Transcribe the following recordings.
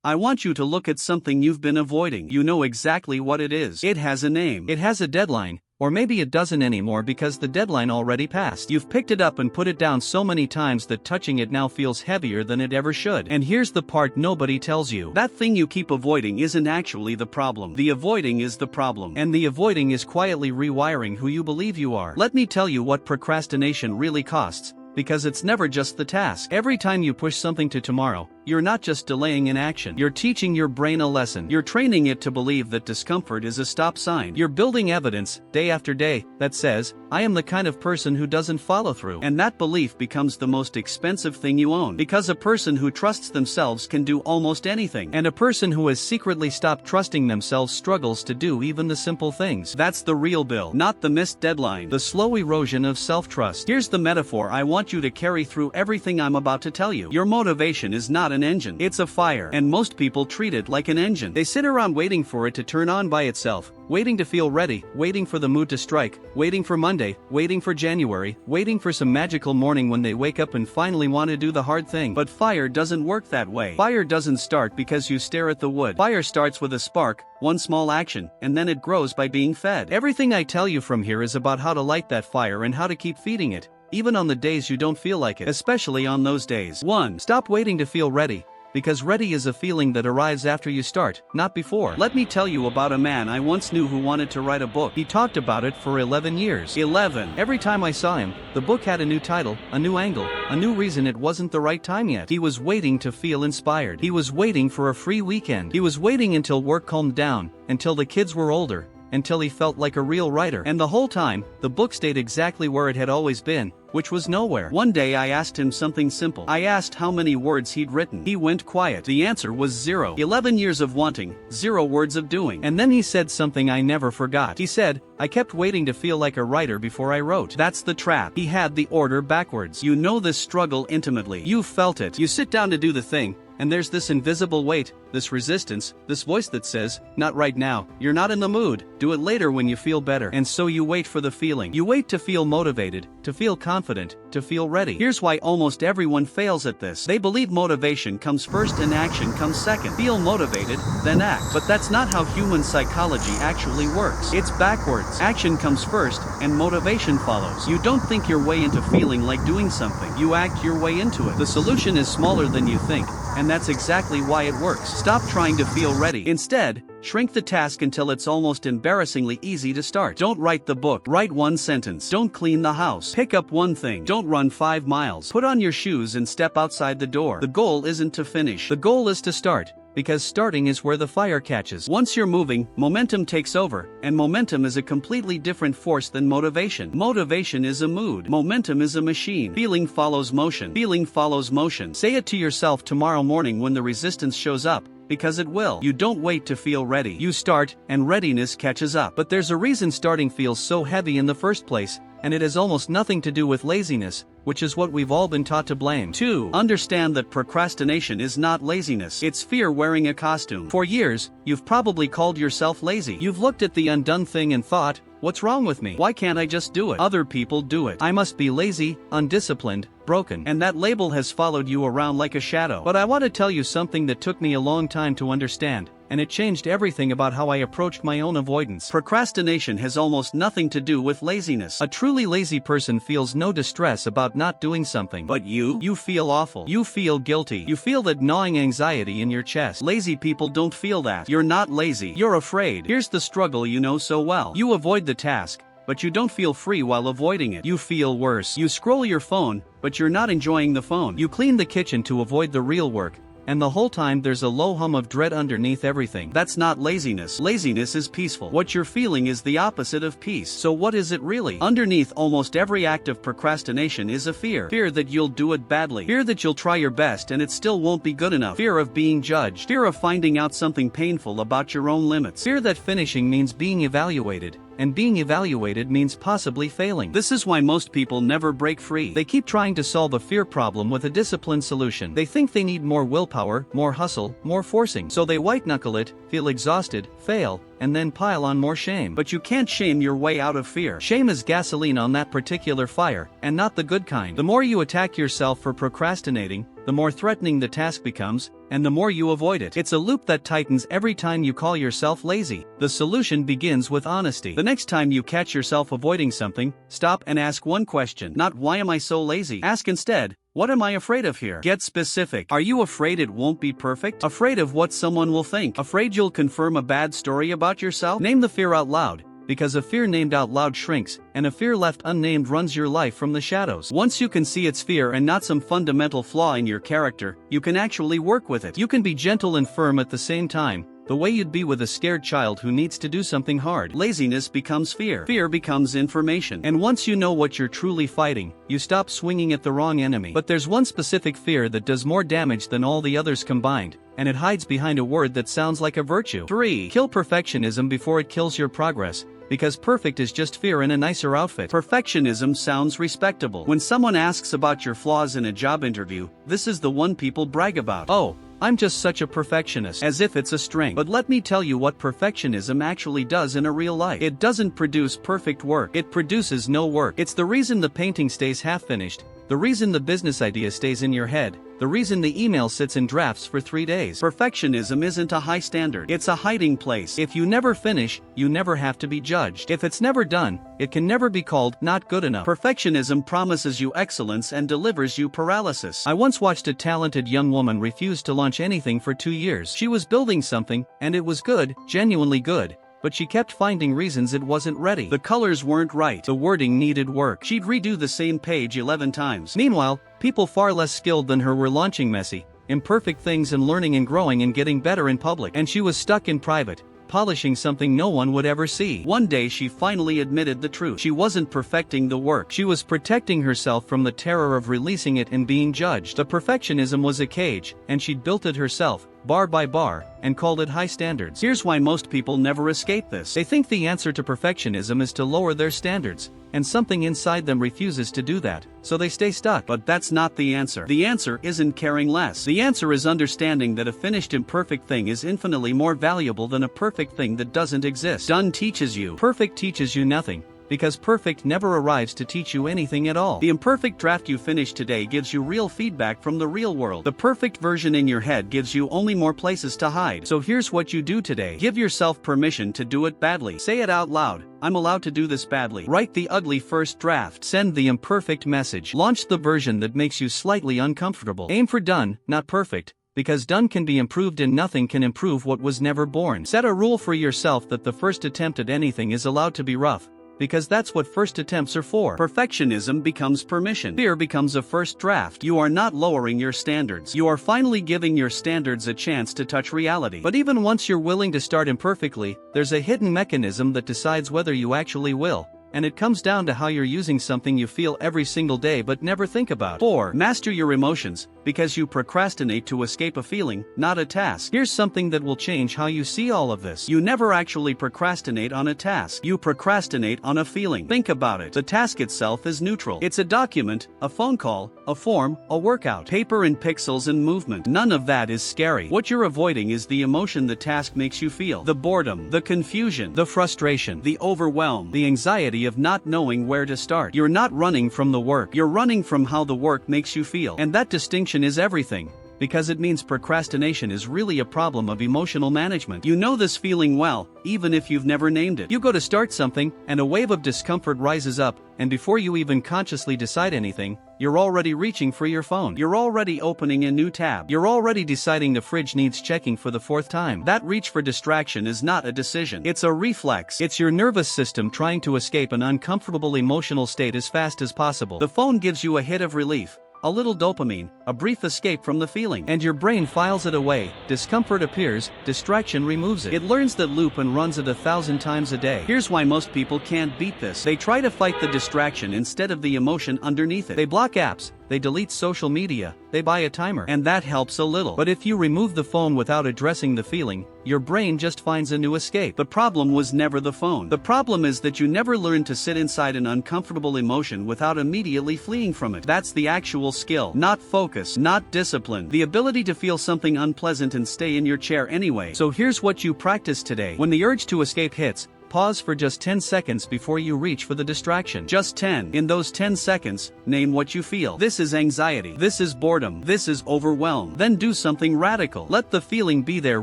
I want you to look at something you've been avoiding. You know exactly what it is. It has a name. It has a deadline. Or maybe it doesn't anymore because the deadline already passed. You've picked it up and put it down so many times that touching it now feels heavier than it ever should. And here's the part nobody tells you. That thing you keep avoiding isn't actually the problem. The avoiding is the problem. And the avoiding is quietly rewiring who you believe you are. Let me tell you what procrastination really costs. Because it's never just the task. Every time you push something to tomorrow, you're not just delaying inaction. You're teaching your brain a lesson. You're training it to believe that discomfort is a stop sign. You're building evidence, day after day, that says, I am the kind of person who doesn't follow through. And that belief becomes the most expensive thing you own. Because a person who trusts themselves can do almost anything. And a person who has secretly stopped trusting themselves struggles to do even the simple things. That's the real bill, not the missed deadline. The slow erosion of self-trust. Here's the metaphor I want you to carry through everything I'm about to tell you. Your motivation is not an engine, it's a fire, and most people treat it like an engine. They sit around waiting for it to turn on by itself, waiting to feel ready, waiting for the mood to strike, waiting for Monday, waiting for January, waiting for some magical morning when they wake up and finally want to do the hard thing. But fire doesn't work that way. Fire doesn't start because you stare at the wood. Fire starts with a spark, one small action, and then it grows by being fed. Everything I tell you from here is about how to light that fire and how to keep feeding it, even on the days you don't feel like it, especially on those days. 1. Stop waiting to feel ready. Because ready is a feeling that arrives after you start, not before. Let me tell you about a man I once knew who wanted to write a book. He talked about it for 11 years. 11. Every time I saw him, the book had a new title, a new angle, a new reason it wasn't the right time yet. He was waiting to feel inspired. He was waiting for a free weekend. He was waiting until work calmed down, until the kids were older, until he felt like a real writer. And the whole time, the book stayed exactly where it had always been, which was nowhere. One day I asked him something simple. I asked how many words he'd written. He went quiet. The answer was 0. 11 years of wanting, 0 words of doing. And then he said something I never forgot. He said, I kept waiting to feel like a writer before I wrote. That's the trap. He had the order backwards. You know this struggle intimately. You felt it. You sit down to do the thing, and there's this invisible weight, this resistance, this voice that says, not right now, you're not in the mood, do it later when you feel better. And so you wait for the feeling. You wait to feel motivated, to feel confident, to feel ready. Here's why almost everyone fails at this. They believe motivation comes first and action comes second. Feel motivated, then act. But that's not how human psychology actually works. It's backwards. Action comes first, and motivation follows. You don't think your way into feeling like doing something. You act your way into it. The solution is smaller than you think, and that's exactly why it works. Stop trying to feel ready. Instead, shrink the task until it's almost embarrassingly easy to start. Don't write the book. Write one sentence. Don't clean the house. Pick up one thing. Don't run 5 miles. Put on your shoes and step outside the door. The goal isn't to finish. The goal is to start. Because starting is where the fire catches. Once you're moving, momentum takes over, and momentum is a completely different force than motivation. Motivation is a mood. Momentum is a machine. Feeling follows motion. Feeling follows motion. Say it to yourself tomorrow morning when the resistance shows up, because it will. You don't wait to feel ready. You start, and readiness catches up. But there's a reason starting feels so heavy in the first place, and it has almost nothing to do with laziness, which is what we've all been taught to blame. 2. Understand that procrastination is not laziness. It's fear wearing a costume. For years, you've probably called yourself lazy. You've looked at the undone thing and thought, what's wrong with me? Why can't I just do it? Other people do it. I must be lazy, undisciplined, broken. And that label has followed you around like a shadow. But I want to tell you something that took me a long time to understand, and it changed everything about how I approached my own avoidance. Procrastination has almost nothing to do with laziness. A truly lazy person feels no distress about not doing something. But you feel awful. You feel guilty. You feel that gnawing anxiety in your chest. Lazy people don't feel that. You're not lazy. You're afraid. Here's the struggle you know so well. You avoid the task, but you don't feel free while avoiding it. You feel worse. You scroll your phone, but you're not enjoying the phone. You clean the kitchen to avoid the real work, and the whole time there's a low hum of dread underneath everything. That's not laziness. Laziness is peaceful. What you're feeling is the opposite of peace. So what is it really? Underneath almost every act of procrastination is a fear. Fear that you'll do it badly. Fear that you'll try your best and it still won't be good enough. Fear of being judged. Fear of finding out something painful about your own limits. Fear that finishing means being evaluated, and being evaluated means possibly failing. This is why most people never break free. They keep trying to solve a fear problem with a disciplined solution. They think they need more willpower, more hustle, more forcing. So they white-knuckle it, feel exhausted, fail, and then pile on more shame. But you can't shame your way out of fear. Shame is gasoline on that particular fire, and not the good kind. The more you attack yourself for procrastinating, the more threatening the task becomes, and the more you avoid it. It's a loop that tightens every time you call yourself lazy. The solution begins with honesty. The next time you catch yourself avoiding something, stop and ask one question. Not why am I so lazy? Ask instead, what am I afraid of here? Get specific. Are you afraid it won't be perfect? Afraid of what someone will think? Afraid you'll confirm a bad story about yourself? Name the fear out loud, because a fear named out loud shrinks, and a fear left unnamed runs your life from the shadows. Once you can see it's fear and not some fundamental flaw in your character, you can actually work with it. You can be gentle and firm at the same time, the way you'd be with a scared child who needs to do something hard. Laziness becomes fear. Fear becomes information. And once you know what you're truly fighting, you stop swinging at the wrong enemy. But there's one specific fear that does more damage than all the others combined, and it hides behind a word that sounds like a virtue. 3. Kill perfectionism before it kills your progress. Because perfect is just fear in a nicer outfit. Perfectionism sounds respectable. When someone asks about your flaws in a job interview, this is the one people brag about. Oh, I'm just such a perfectionist. As if it's a strength. But let me tell you what perfectionism actually does in a real life. It doesn't produce perfect work. It produces no work. It's the reason the painting stays half finished, the reason the business idea stays in your head, the reason the email sits in drafts for 3 days. Perfectionism isn't a high standard. It's a hiding place. If you never finish, you never have to be judged. If it's never done, it can never be called not good enough. Perfectionism promises you excellence and delivers you paralysis. I once watched a talented young woman refuse to launch anything for 2 years. She was building something, and it was good, genuinely good. But she kept finding reasons it wasn't ready. The colors weren't right. The wording needed work. She'd redo the same page 11 times. Meanwhile, people far less skilled than her were launching messy, imperfect things and learning and growing and getting better in public. And she was stuck in private, polishing something no one would ever see. One day she finally admitted the truth. She wasn't perfecting the work. She was protecting herself from the terror of releasing it and being judged. The perfectionism was a cage, and she'd built it herself, bar by bar, and called it high standards. Here's why most people never escape this. They think the answer to perfectionism is to lower their standards, and something inside them refuses to do that, so they stay stuck. But that's not the answer. The answer isn't caring less. The answer is understanding that a finished imperfect thing is infinitely more valuable than a perfect thing that doesn't exist. Done teaches you. Perfect teaches you nothing. Because perfect never arrives to teach you anything at all. The imperfect draft you finish today gives you real feedback from the real world. The perfect version in your head gives you only more places to hide. So here's what you do today. Give yourself permission to do it badly. Say it out loud. I'm allowed to do this badly. Write the ugly first draft. Send the imperfect message. Launch the version that makes you slightly uncomfortable. Aim for done, not perfect. Because done can be improved and nothing can improve what was never born. Set a rule for yourself that the first attempt at anything is allowed to be rough. Because that's what first attempts are for. Perfectionism becomes permission. Fear becomes a first draft. You are not lowering your standards. You are finally giving your standards a chance to touch reality. But even once you're willing to start imperfectly, there's a hidden mechanism that decides whether you actually will. And it comes down to how you're using something you feel every single day but never think about. 4. Master your emotions, because you procrastinate to escape a feeling, not a task. Here's something that will change how you see all of this. You never actually procrastinate on a task. You procrastinate on a feeling. Think about it. The task itself is neutral. It's a document, a phone call, a form, a workout. Paper and pixels and movement. None of that is scary. What you're avoiding is the emotion the task makes you feel. The boredom, the confusion, the frustration, the overwhelm, the anxiety of not knowing where to start. You're not running from the work. You're running from how the work makes you feel. And that distinction is everything. Because it means procrastination is really a problem of emotional management. You know this feeling well, even if you've never named it. You go to start something, and a wave of discomfort rises up, and before you even consciously decide anything, you're already reaching for your phone. You're already opening a new tab. You're already deciding the fridge needs checking for the 4th time. That reach for distraction is not a decision. It's a reflex. It's your nervous system trying to escape an uncomfortable emotional state as fast as possible. The phone gives you a hit of relief. A little dopamine, a brief escape from the feeling. And your brain files it away. Discomfort appears, distraction removes it. It learns that loop and runs it 1,000 times a day. Here's why most people can't beat this. They try to fight the distraction instead of the emotion underneath it. They block apps, they delete social media, they buy a timer. And that helps a little. But if you remove the phone without addressing the feeling, your brain just finds a new escape. The problem was never the phone. The problem is that you never learned to sit inside an uncomfortable emotion without immediately fleeing from it. That's the actual skill. Not focus, not discipline. The ability to feel something unpleasant and stay in your chair anyway. So here's what you practice today. When the urge to escape hits, Pause for just 10 seconds before you reach for the distraction. Just 10. In those 10 seconds, name what you feel. This is anxiety. This is boredom. This is overwhelm. Then do something radical. Let the feeling be there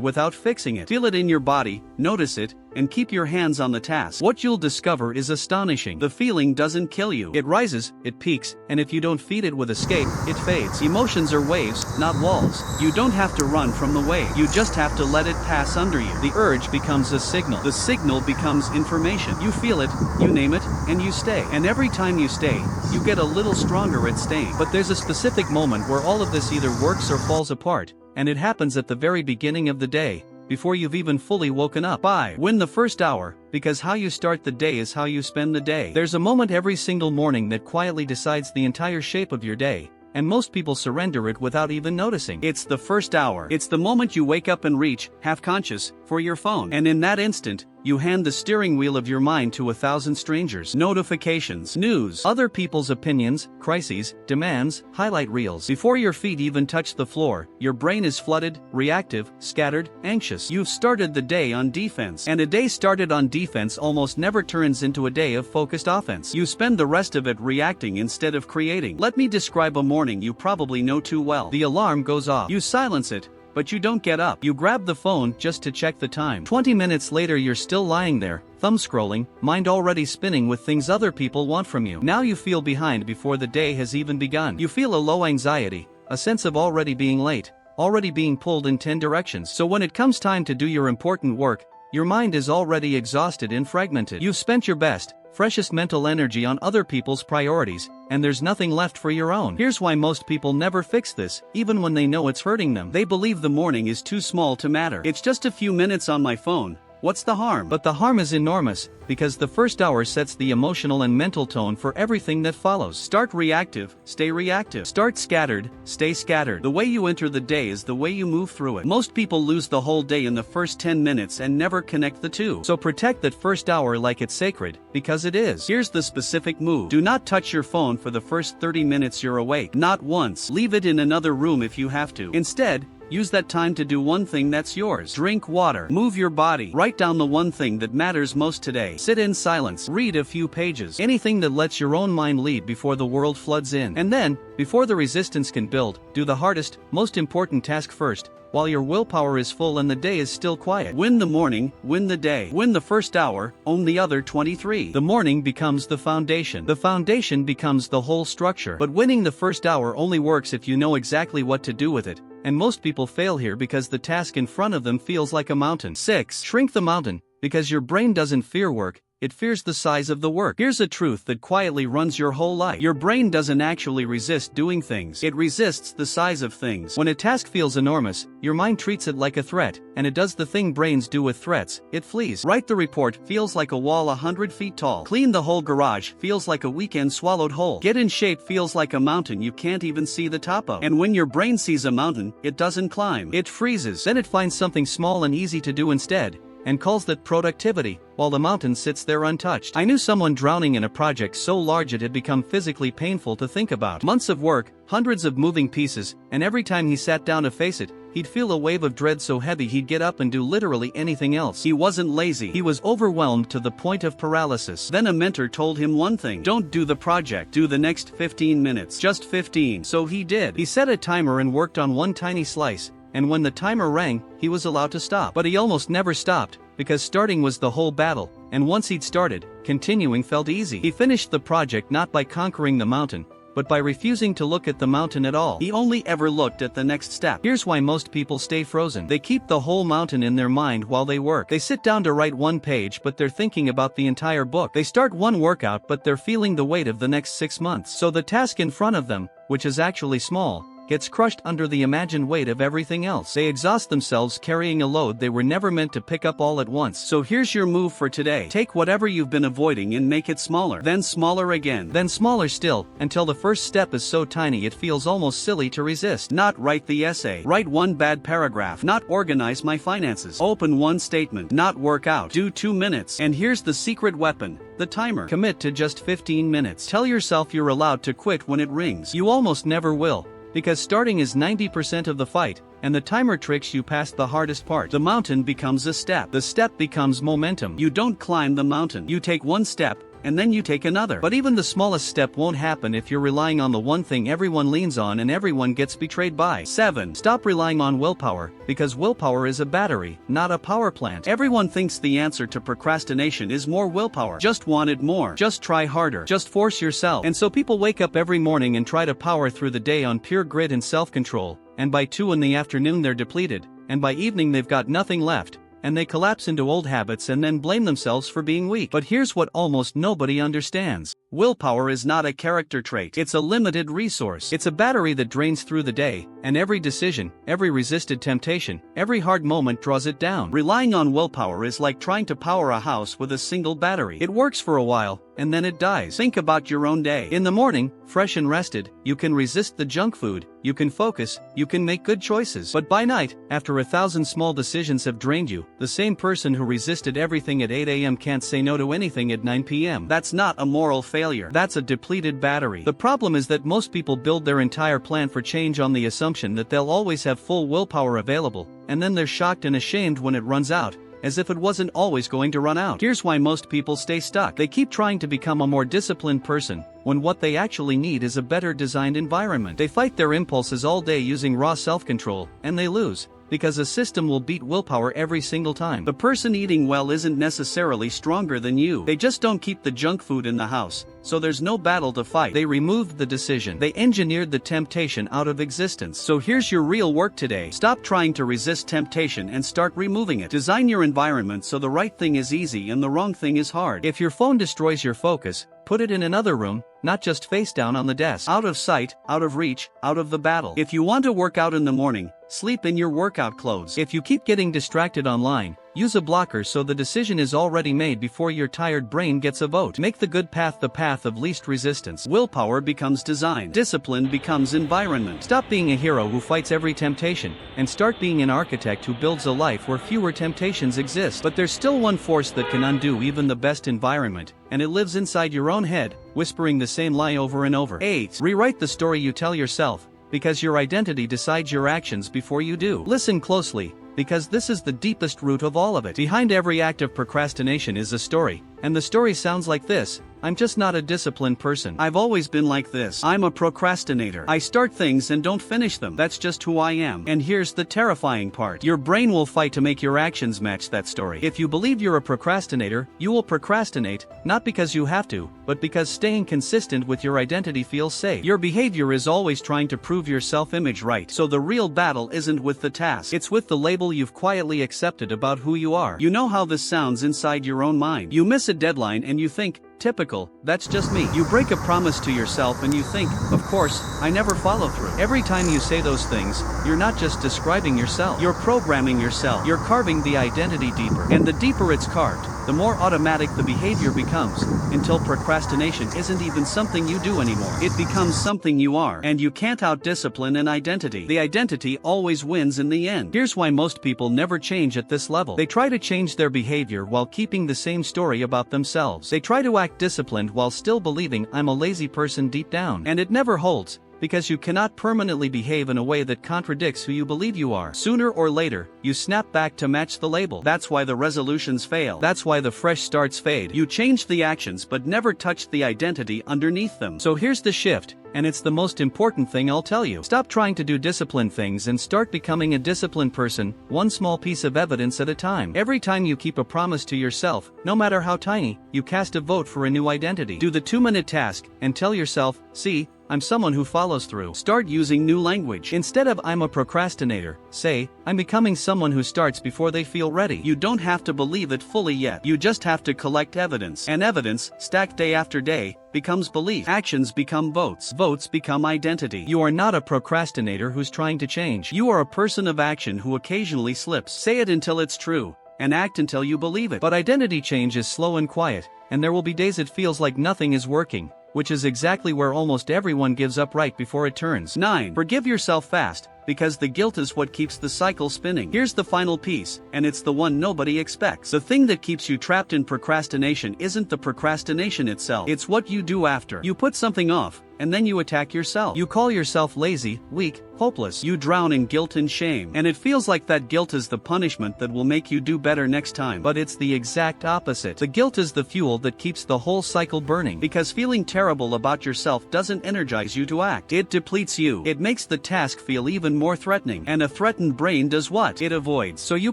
without fixing it. Feel it in your body, notice it, and keep your hands on the task. What you'll discover is astonishing. The feeling doesn't kill you. It rises, it peaks, and if you don't feed it with escape, it fades. Emotions are waves, not walls. You don't have to run from the wave. You just have to let it pass under you. The urge becomes a signal. The signal becomes information. You feel it, you name it, and you stay. And every time you stay, you get a little stronger at staying. But there's a specific moment where all of this either works or falls apart, and it happens at the very beginning of the day, before you've even fully woken up. 5. Win the first hour, because how you start the day is how you spend the day. There's a moment every single morning that quietly decides the entire shape of your day, and most people surrender it without even noticing. It's the first hour. It's the moment you wake up and reach, half conscious, for your phone. And in that instant, you hand the steering wheel of your mind to 1,000 strangers. Notifications, news, other people's opinions, crises, demands, highlight reels. Before your feet even touch the floor, your brain is flooded, reactive, scattered, anxious. You've started the day on defense. And a day started on defense almost never turns into a day of focused offense. You spend the rest of it reacting instead of creating. Let me describe a morning you probably know too well. The alarm goes off. You silence it, but you don't get up. You grab the phone just to check the time. 20 minutes later you're still lying there, thumb scrolling, mind already spinning with things other people want from you. Now you feel behind before the day has even begun. You feel a low anxiety, a sense of already being late, already being pulled in 10 directions. So when it comes time to do your important work, your mind is already exhausted and fragmented. You've spent your best, freshest mental energy on other people's priorities, and there's nothing left for your own. Here's why most people never fix this, even when they know it's hurting them. They believe the morning is too small to matter. It's just a few minutes on my phone. What's the harm? But the harm is enormous, because the first hour sets the emotional and mental tone for everything that follows. Start reactive, stay reactive. Start scattered, stay scattered. The way you enter the day is the way you move through it. Most people lose the whole day in the first 10 minutes and never connect the two. So protect that first hour like it's sacred, because it is. Here's the specific move. Do not touch your phone for the first 30 minutes you're awake. Not once. Leave it in another room if you have to. Instead, use that time to do one thing that's yours. Drink water. Move your body. Write down the one thing that matters most today. Sit in silence. Read a few pages. Anything that lets your own mind lead before the world floods in. And then, before the resistance can build, do the hardest, most important task first, while your willpower is full and the day is still quiet. Win the morning, win the day. Win the first hour, own the other 23. The morning becomes the foundation. The foundation becomes the whole structure. But winning the first hour only works if you know exactly what to do with it. And most people fail here because the task in front of them feels like a mountain. 6. Shrink the mountain, because your brain doesn't fear work, it fears the size of the work. Here's a truth that quietly runs your whole life. Your brain doesn't actually resist doing things. It resists the size of things. When a task feels enormous, your mind treats it like a threat, and it does the thing brains do with threats, it flees. Write the report feels like a wall 100 feet tall. Clean the whole garage feels like a weekend swallowed whole. Get in shape feels like a mountain you can't even see the top of. And when your brain sees a mountain, it doesn't climb. It freezes. Then it finds something small and easy to do instead, and calls that productivity, while the mountain sits there untouched. I knew someone drowning in a project so large it had become physically painful to think about. Months of work, hundreds of moving pieces, and every time he sat down to face it, he'd feel a wave of dread so heavy he'd get up and do literally anything else. He wasn't lazy. He was overwhelmed to the point of paralysis. Then a mentor told him one thing. Don't do the project. Do the next 15 minutes. Just 15. So he did. He set a timer and worked on one tiny slice. And when the timer rang, he was allowed to stop. But he almost never stopped, because starting was the whole battle, and once he'd started, continuing felt easy. He finished the project not by conquering the mountain, but by refusing to look at the mountain at all. He only ever looked at the next step. Here's why most people stay frozen. They keep the whole mountain in their mind while they work. They sit down to write one page but they're thinking about the entire book. They start one workout but they're feeling the weight of the next 6 months. So the task in front of them, which is actually small, gets crushed under the imagined weight of everything else. They exhaust themselves carrying a load they were never meant to pick up all at once. So here's your move for today. Take whatever you've been avoiding and make it smaller. Then smaller again. Then smaller still, until the first step is so tiny it feels almost silly to resist. Not write the essay. Write one bad paragraph. Not organize my finances. Open one statement. Not work out. Do 2 minutes. And here's the secret weapon. The timer. Commit to just 15 minutes. Tell yourself you're allowed to quit when it rings. You almost never will, because starting is 90% of the fight, and the timer tricks you past the hardest part. The mountain becomes a step. The step becomes momentum. You don't climb the mountain. You take one step, and then you take another. But even the smallest step won't happen if you're relying on the one thing everyone leans on and everyone gets betrayed by. 7. Stop relying on willpower, because willpower is a battery, not a power plant. Everyone thinks the answer to procrastination is more willpower. Just want it more. Just try harder. Just force yourself. And so people wake up every morning and try to power through the day on pure grit and self-control, and by 2 in the afternoon they're depleted, and by evening they've got nothing left, and they collapse into old habits and then blame themselves for being weak. But here's what almost nobody understands. Willpower is not a character trait. It's a limited resource. It's a battery that drains through the day, and every decision, every resisted temptation, every hard moment draws it down. Relying on willpower is like trying to power a house with a single battery. It works for a while, and then it dies. Think about your own day. In the morning, fresh and rested, you can resist the junk food, you can focus, you can make good choices. But by night, after 1,000 small decisions have drained you, the same person who resisted everything at 8 a.m. can't say no to anything at 9 p.m. That's not a moral failure. That's a depleted battery. The problem is that most people build their entire plan for change on the assumption that they'll always have full willpower available, and then they're shocked and ashamed when it runs out, as if it wasn't always going to run out. Here's why most people stay stuck. They keep trying to become a more disciplined person, when what they actually need is a better designed environment. They fight their impulses all day using raw self-control, and they lose, because a system will beat willpower every single time. The person eating well isn't necessarily stronger than you. They just don't keep the junk food in the house, so there's no battle to fight. They removed the decision. They engineered the temptation out of existence. So here's your real work today. Stop trying to resist temptation and start removing it. Design your environment so the right thing is easy and the wrong thing is hard. If your phone destroys your focus, put it in another room, not just face down on the desk. Out of sight, out of reach, out of the battle. If you want to work out in the morning, sleep in your workout clothes. If you keep getting distracted online, use a blocker so the decision is already made before your tired brain gets a vote. Make the good path the path of least resistance. Willpower becomes design. Discipline becomes environment. Stop being a hero who fights every temptation, and start being an architect who builds a life where fewer temptations exist. But there's still one force that can undo even the best environment, and it lives inside your own head, whispering the same lie over and over. 8. Rewrite the story you tell yourself, because your identity decides your actions before you do. Listen closely, because this is the deepest root of all of it. Behind every act of procrastination is a story, and the story sounds like this: I'm just not a disciplined person. I've always been like this. I'm a procrastinator. I start things and don't finish them. That's just who I am. And here's the terrifying part. Your brain will fight to make your actions match that story. If you believe you're a procrastinator, you will procrastinate, not because you have to, but because staying consistent with your identity feels safe. Your behavior is always trying to prove your self-image right. So the real battle isn't with the task. It's with the label you've quietly accepted about who you are. You know how this sounds inside your own mind. You miss a deadline and you think, typical, that's just me. You break a promise to yourself and you think, of course, I never follow through. Every time you say those things, you're not just describing yourself. You're programming yourself. You're carving the identity deeper. And the deeper it's carved, the more automatic the behavior becomes, until procrastination isn't even something you do anymore. It becomes something you are. And you can't out-discipline an identity. The identity always wins in the end. Here's why most people never change at this level. They try to change their behavior while keeping the same story about themselves. They try to act disciplined while still believing I'm a lazy person deep down. And it never holds, because you cannot permanently behave in a way that contradicts who you believe you are. Sooner or later, you snap back to match the label. That's why the resolutions fail. That's why the fresh starts fade. You change the actions but never touch the identity underneath them. So here's the shift, and it's the most important thing I'll tell you. Stop trying to do disciplined things and start becoming a disciplined person, one small piece of evidence at a time. Every time you keep a promise to yourself, no matter how tiny, you cast a vote for a new identity. Do the 2-minute task, and tell yourself, see, I'm someone who follows through. Start using new language. Instead of I'm a procrastinator, say, I'm becoming someone who starts before they feel ready. You don't have to believe it fully yet. You just have to collect evidence. And evidence, stacked day after day, becomes belief. Actions become votes. Votes become identity. You are not a procrastinator who's trying to change. You are a person of action who occasionally slips. Say it until it's true, and act until you believe it. But identity change is slow and quiet, and there will be days it feels like nothing is working, which is exactly where almost everyone gives up right before it turns. 9. Forgive yourself fast, because the guilt is what keeps the cycle spinning. Here's the final piece, and it's the one nobody expects. The thing that keeps you trapped in procrastination isn't the procrastination itself. It's what you do after. You put something off, and then you attack yourself. You call yourself lazy, weak, hopeless. You drown in guilt and shame. And it feels like that guilt is the punishment that will make you do better next time. But it's the exact opposite. The guilt is the fuel that keeps the whole cycle burning. Because feeling terrible about yourself doesn't energize you to act. It depletes you. It makes the task feel even more threatening. And a threatened brain does what? It avoids. So you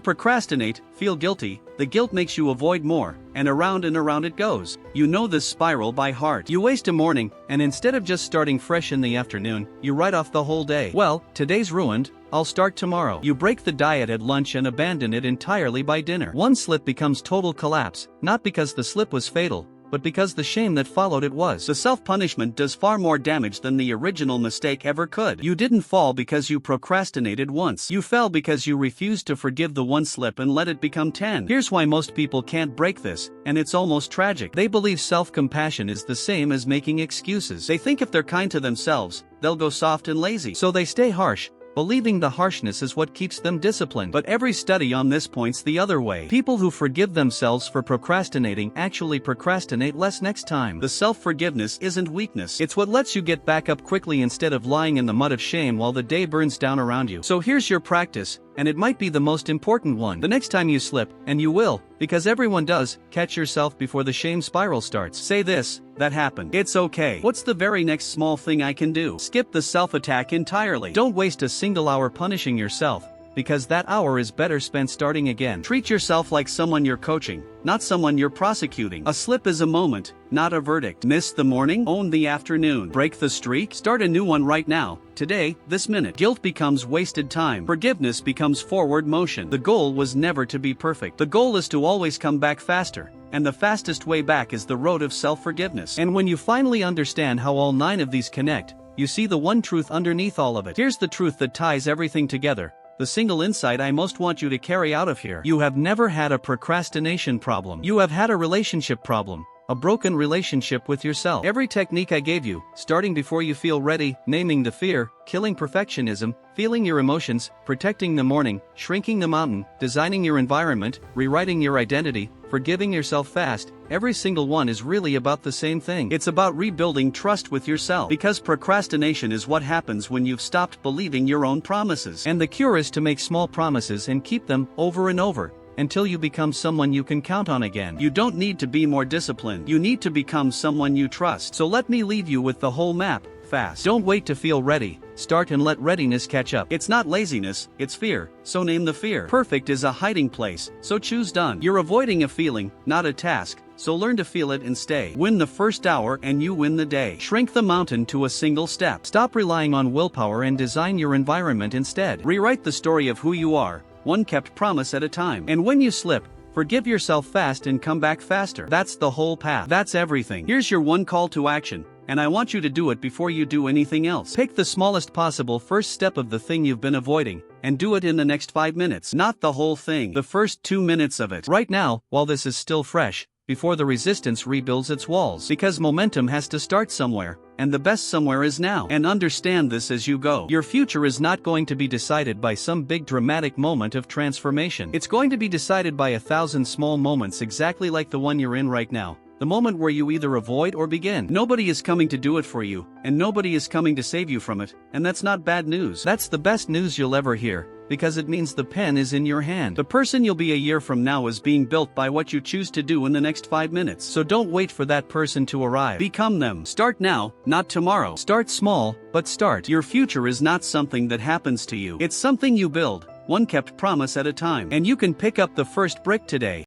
procrastinate, feel guilty, the guilt makes you avoid more, and around it goes. You know this spiral by heart. You waste a morning, and instead of just starting fresh in the afternoon, you write off the whole day. Well, today's ruined, I'll start tomorrow. You break the diet at lunch and abandon it entirely by dinner. One slip becomes total collapse, not because the slip was fatal, but because the shame that followed it was. The self-punishment does far more damage than the original mistake ever could. You didn't fall because you procrastinated once. You fell because you refused to forgive the one slip and let it become 10. Here's why most people can't break this, and it's almost tragic. They believe self-compassion is the same as making excuses. They think if they're kind to themselves, they'll go soft and lazy. So they stay harsh, believing the harshness is what keeps them disciplined. But every study on this points the other way. People who forgive themselves for procrastinating actually procrastinate less next time. The self-forgiveness isn't weakness. It's what lets you get back up quickly instead of lying in the mud of shame while the day burns down around you. So here's your practice, and it might be the most important one. The next time you slip, and you will, because everyone does, catch yourself before the shame spiral starts. Say this: that happened. It's okay. What's the very next small thing I can do? Skip the self-attack entirely. Don't waste a single hour punishing yourself, because that hour is better spent starting again. Treat yourself like someone you're coaching, not someone you're prosecuting. A slip is a moment, not a verdict. Miss the morning? Own the afternoon. Break the streak? Start a new one right now, today, this minute. Guilt becomes wasted time. Forgiveness becomes forward motion. The goal was never to be perfect. The goal is to always come back faster. And the fastest way back is the road of self-forgiveness. And when you finally understand how all 9 of these connect, you see the one truth underneath all of it. Here's the truth that ties everything together. The single insight I most want you to carry out of here. You have never had a procrastination problem. You have had a relationship problem. A broken relationship with yourself. Every technique I gave you, starting before you feel ready, naming the fear, killing perfectionism, feeling your emotions, protecting the morning, shrinking the mountain, designing your environment, rewriting your identity, forgiving yourself fast, every single one is really about the same thing. It's about rebuilding trust with yourself. Because procrastination is what happens when you've stopped believing your own promises. And the cure is to make small promises and keep them over and over, until you become someone you can count on again. You don't need to be more disciplined. You need to become someone you trust. So let me leave you with the whole map, fast. Don't wait to feel ready. Start and let readiness catch up. It's not laziness, it's fear, so name the fear. Perfect is a hiding place, so choose done. You're avoiding a feeling, not a task, so learn to feel it and stay. Win the first hour and you win the day. Shrink the mountain to a single step. Stop relying on willpower and design your environment instead. Rewrite the story of who you are, one kept promise at a time. And when you slip, forgive yourself fast and come back faster. That's the whole path. That's everything. Here's your one call to action, and I want you to do it before you do anything else. Pick the smallest possible first step of the thing you've been avoiding, and do it in the next 5 minutes. Not the whole thing. The first 2 minutes of it. Right now, while this is still fresh, before the resistance rebuilds its walls. Because momentum has to start somewhere, and the best somewhere is now. And understand this as you go. Your future is not going to be decided by some big dramatic moment of transformation. It's going to be decided by 1,000 small moments exactly like the one you're in right now. The moment where you either avoid or begin. Nobody is coming to do it for you, and nobody is coming to save you from it, and that's not bad news. That's the best news you'll ever hear, because it means the pen is in your hand. The person you'll be a year from now is being built by what you choose to do in the next 5 minutes. So don't wait for that person to arrive. Become them. Start now, not tomorrow. Start small, but start. Your future is not something that happens to you. It's something you build, one kept promise at a time. And you can pick up the first brick today.